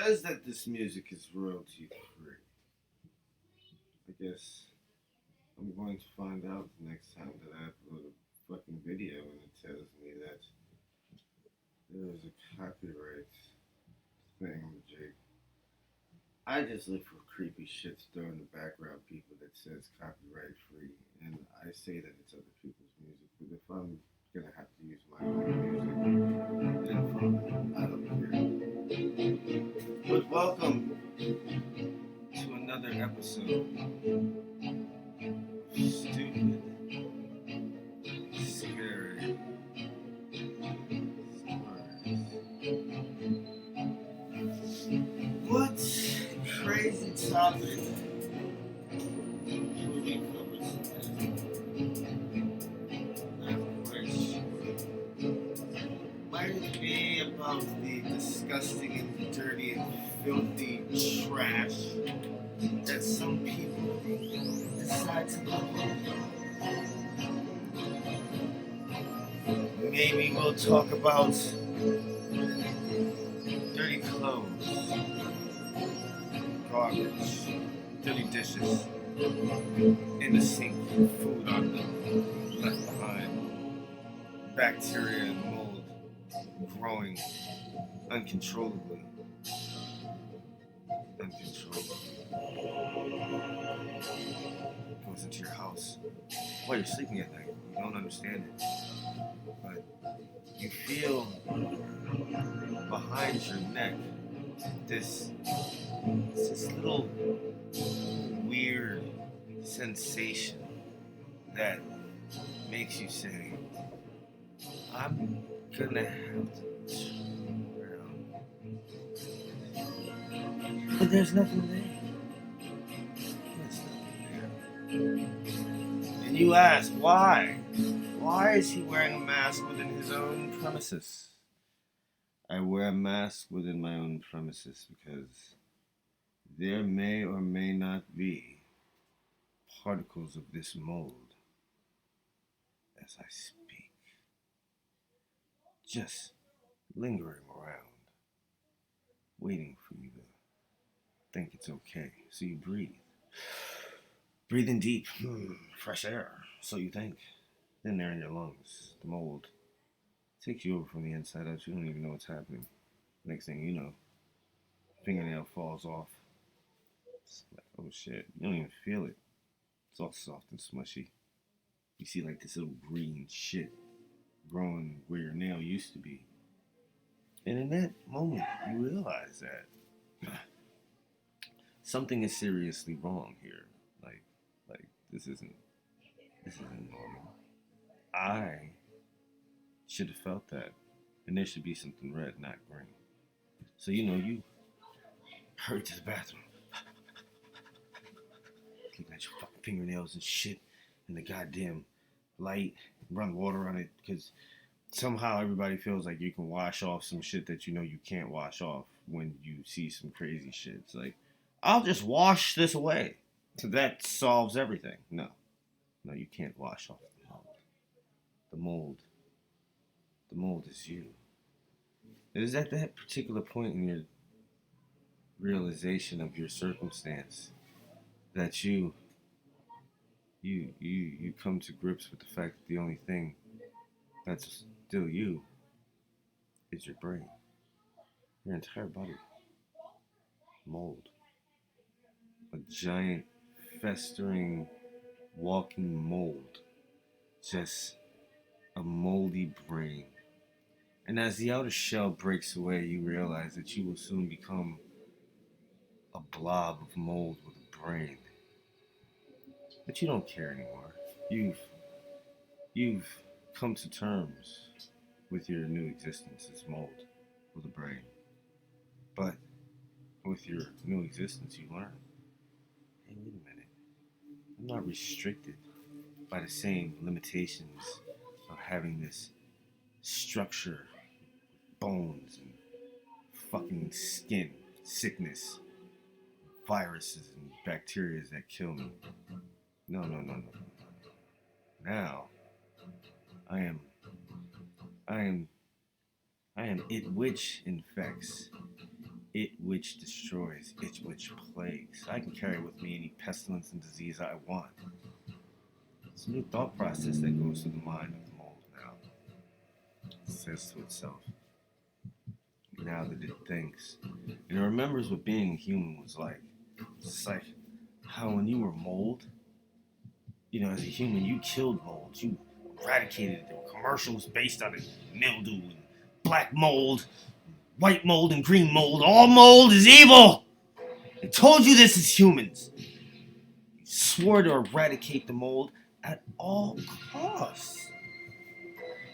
says that this music is royalty free. I guess I'm going to find out the next time that I upload a fucking video and it tells me that there is a copyright thing on the jig. I just look for creepy shit to throw in the background people that says copyright free, and I say that it's other people's music, but if I'm gonna have to use my own music, then fine, I don't care. But welcome to another episode of Stupid, Scary Stories. What crazy topic will we cover today? Might it be about the disgusting and dirty and filthy trash that some people decide to live in? Maybe we'll talk about dirty clothes, garbage, dirty dishes in the sink, food left behind, bacteria and mold growing uncontrollably. It goes into your house while you're sleeping at night. You don't understand it, but you feel behind your neck this little weird sensation that makes you say, I'm gonna have to turn around. But there's nothing there. There's nothing there. And you ask, why? Why is he wearing a mask within his own premises? I wear a mask within my own premises because there may or may not be particles of this mold as I speak, just lingering around, waiting for you to think it's okay. So you breathe. Breathing deep, fresh air, so you think. Then they're in your lungs. The mold takes you over from the inside out. You don't even know what's happening. Next thing you know, fingernail falls off. It's like, oh shit, you don't even feel it. It's all soft and smushy. You see like this little green shit growing where your nail used to be. And in that moment, you realize that something is seriously wrong here. Like this isn't normal. I should have felt that, and there should be something red, not green. So you hurry to the bathroom, looking at your fucking fingernails and shit, and the goddamn light, run water on it, because somehow everybody feels like you can wash off some shit that you know you can't wash off when you see some crazy shit. It's like, I'll just wash this away. So that solves everything. No, you can't wash off the mold. The mold is you. It is at that particular point in your realization of your circumstance that you come to grips with the fact that the only thing that's still you is your brain. Your entire body. Mold. A giant, festering, walking mold. Just a moldy brain. And as the outer shell breaks away, you realize that you will soon become a blob of mold with a brain. But you don't care anymore. You've come to terms with your new existence as mold with a brain. But with your new existence, you learn, hey, wait a minute. I'm not restricted by the same limitations of having this structure, bones, and fucking skin, sickness, viruses, and bacteria that kill me. No. Now, I am it which infects It which destroys, it which plagues. I can carry with me any pestilence and disease I want. It's a new thought process that goes through the mind of the mold now. It says to itself, now that it thinks, and it remembers what being a human was like. It's like how when you were mold, as a human, you killed mold, you eradicated it. There were commercials based on it, mildew and black mold, white mold and green mold. All mold is evil. I told you this as humans. You swore to eradicate the mold at all costs.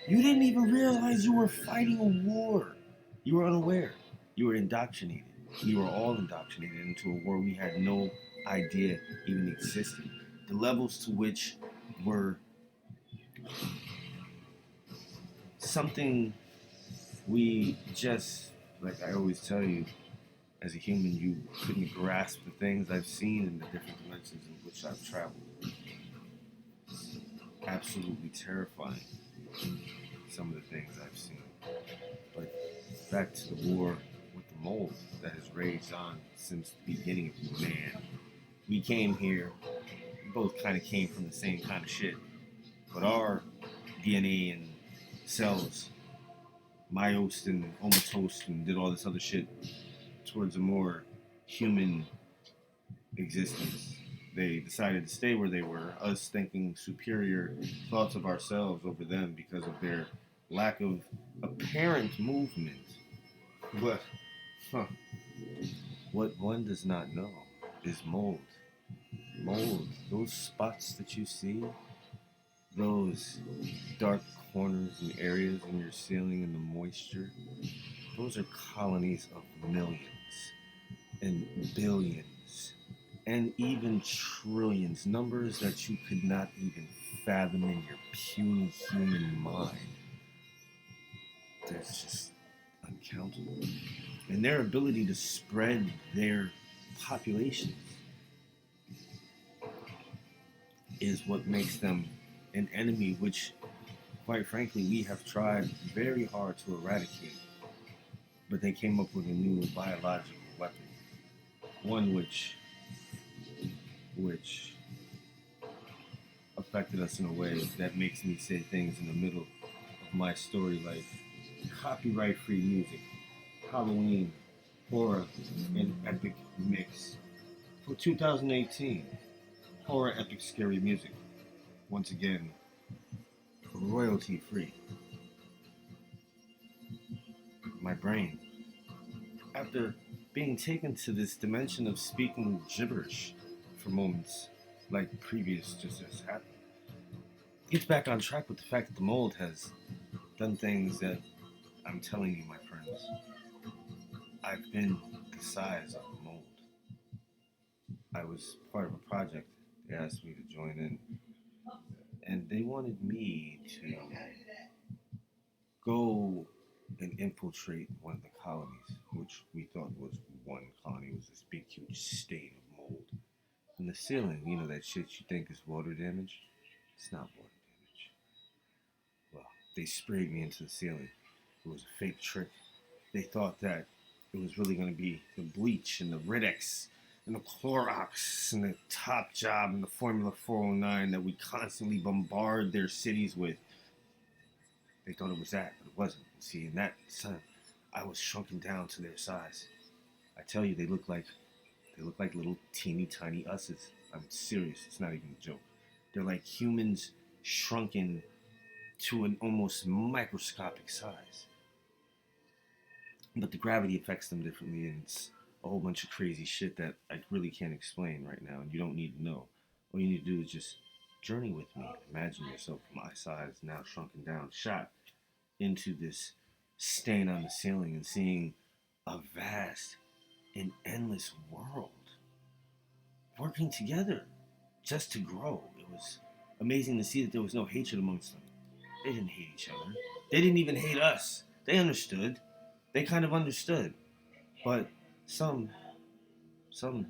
You didn't even realize you were fighting a war. You were unaware. You were indoctrinated. We were all indoctrinated into a war we had no idea even existed. The levels to which were something we just, like I always tell you, as a human, you couldn't grasp the things I've seen in the different dimensions in which I've traveled. It's absolutely terrifying, some of the things I've seen. But back to the war with the mold that has raged on since the beginning of man. We came here, we both kind of came from the same kind of shit. But our DNA and cells myosed and omatosed and did all this other shit towards a more human existence. They decided to stay where they were, us thinking superior thoughts of ourselves over them because of their lack of apparent movement. But what one does not know is mold. Mold, those spots that you see, those dark corners and areas in your ceiling and the moisture, those are colonies of millions and billions and even trillions, numbers that you could not even fathom in your puny human mind. There's just uncountable. And their ability to spread their populations is what makes them an enemy, which, quite frankly, we have tried very hard to eradicate. But they came up with a new biological weapon, one which affected us in a way that makes me say things in the middle of my story like copyright-free music, Halloween, horror, and epic mix. For 2018, horror, epic, scary music. Once again, royalty-free. My brain, after being taken to this dimension of speaking gibberish for moments like previous just as happened, gets back on track with the fact that the mold has done things that I'm telling you, my friends. I've been the size of the mold. I was part of a project. They asked me to join in, and they wanted me to go and infiltrate one of the colonies, which we thought was one colony. It was this big, huge stain of mold. And the ceiling, that shit you think is water damage? It's not water damage. Well, they sprayed me into the ceiling. It was a fake trick. They thought that it was really going to be the bleach and the Riddex and the Clorox and the Top Job and the Formula 409 that we constantly bombard their cities with. They thought it was that, but it wasn't. See, in that time, I was shrunken down to their size. I tell you, they look like little teeny tiny us's. I'm serious. It's not even a joke. They're like humans shrunken to an almost microscopic size. But the gravity affects them differently, and it's a whole bunch of crazy shit that I really can't explain right now, and you don't need to know. All you need to do is just journey with me. Imagine yourself my size, now shrunken down, shot into this stain on the ceiling and seeing a vast and endless world working together just to grow. It was amazing to see that there was no hatred amongst them. They didn't hate each other. They didn't even hate us. They understood. They kind of understood. But some didn't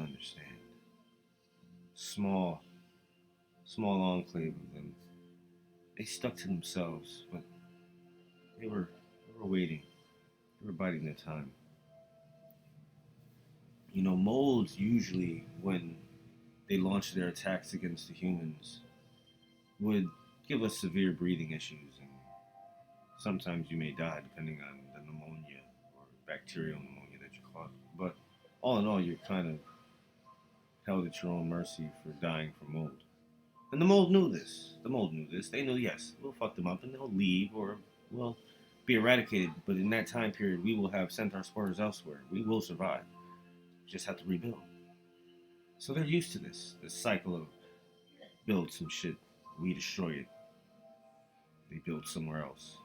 understand. Small enclave of them. They stuck to themselves, but they were waiting. They were biding their time. You know, molds usually, when they launch their attacks against the humans, would give us severe breathing issues, and sometimes you may die depending on the pneumonia or bacterial pneumonia that you caught. But all in all, you're kind of held at your own mercy for dying from mold. And the mold knew this. The mold knew this. They knew, yes, we'll fuck them up and they'll leave or, well, be eradicated. But in that time period, we will have sent our spores elsewhere. We will survive. We just have to rebuild. So they're used to this cycle of build some shit, we destroy it. They build somewhere else.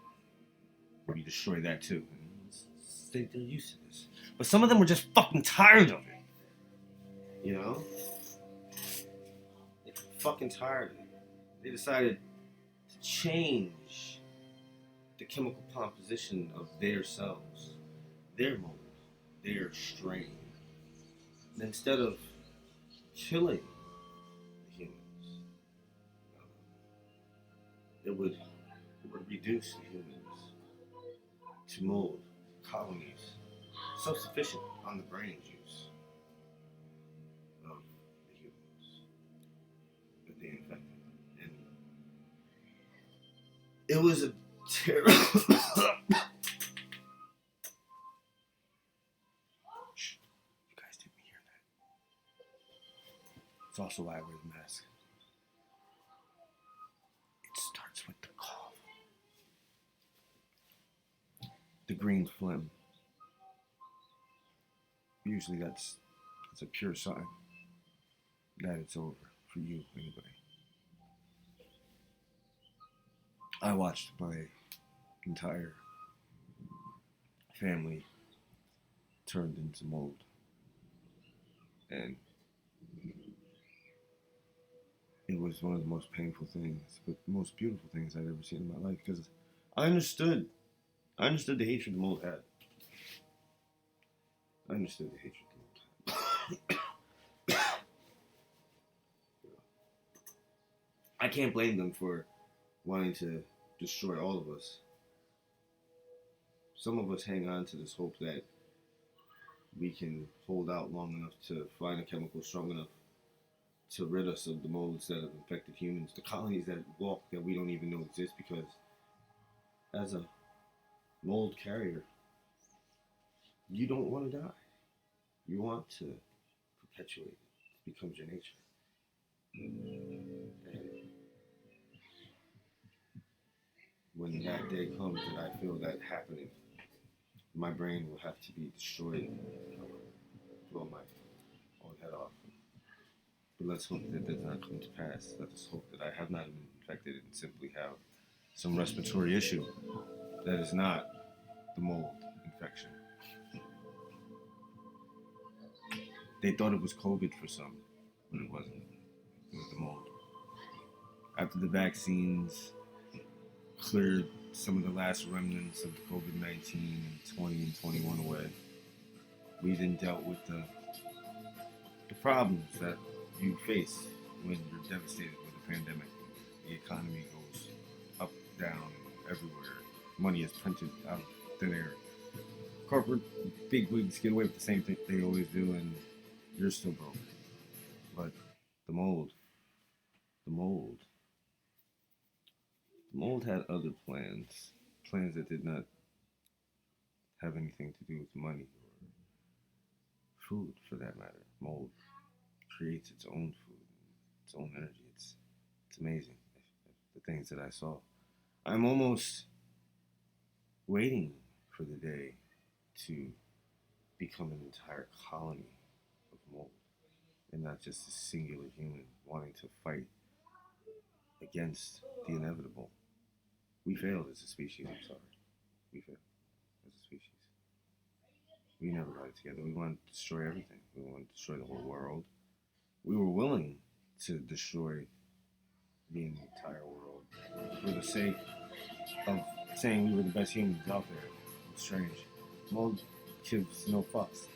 We destroy that too. They're used to this. But some of them were just fucking tired of it. You know? They're fucking tired of it. They decided to change the chemical composition of their cells, their mold, their strain. And instead of killing the humans, it would reduce the humans to mold colonies self-sufficient on the brain juice of the humans that they infected. And it was a terrible... You guys didn't hear that. It's also why I wear the mask. It starts with the cough. The green phlegm. Usually that's a pure sign that it's over for you anyway. I watched my entire family turned into mold. And it was one of the most painful things, but most beautiful things I'd ever seen in my life, because I understood the hatred the mold had. I understood the hatred the mold had. I can't blame them for wanting to destroy all of us. Some of us hang on to this hope that we can hold out long enough to find a chemical strong enough to rid us of the molds that have infected humans, the colonies that walk that we don't even know exist, because as a mold carrier, you don't want to die. You want to perpetuate it. It becomes your nature. And when that day comes and I feel that happening, my brain will have to be destroyed. Blow my own head off. But let's hope that does not come to pass. Let us hope that I have not been infected and simply have some respiratory issue that is not the mold infection. They thought it was COVID for some, but it wasn't. It was the mold. After the vaccines cleared some of the last remnants of COVID-19 in 20 and 21 away, we then dealt with the problems that you face when you're devastated with a pandemic. The economy goes up, down, everywhere. Money is printed out of thin air. Corporate bigwigs get away with the same thing they always do, and you're still broke. But the mold had other plans that did not have anything to do with money or food, for that matter. Mold creates its own food, its own energy. It's amazing, the things that I saw. I'm almost waiting for the day to become an entire colony of mold, and not just a singular human wanting to fight against the inevitable. We failed as a species, I'm sorry. We failed as a species. We never got it together. We wanted to destroy everything. We wanted to destroy the whole world. We were willing to destroy the entire world for the sake of saying we were the best humans out there. It's strange. Mold gives no fucks.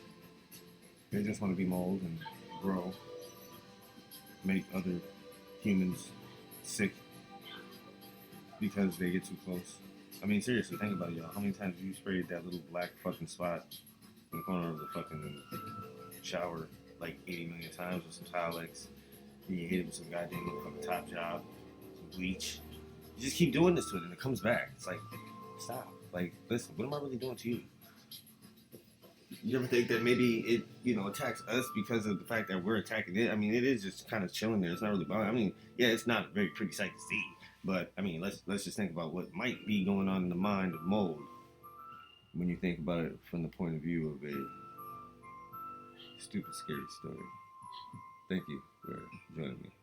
They just want to be mold and grow, make other humans sick because they get too close. I mean, seriously, think about it, y'all. How many times have you sprayed that little black fucking spot in the corner of the fucking shower like 80 million times with some Tilex? And you hit it with some goddamn motherfucking top job, some bleach. You just keep doing this to it and it comes back. It's like, stop. Like, listen, what am I really doing to you? You ever think that maybe it, attacks us because of the fact that we're attacking it? I mean, it is just kind of chilling there. It's not really bothering. I mean, yeah, it's not a very pretty sight to see, but I mean, let's just think about what might be going on in the mind of mold when you think about it from the point of view of a stupid, scary story. Thank you for joining me.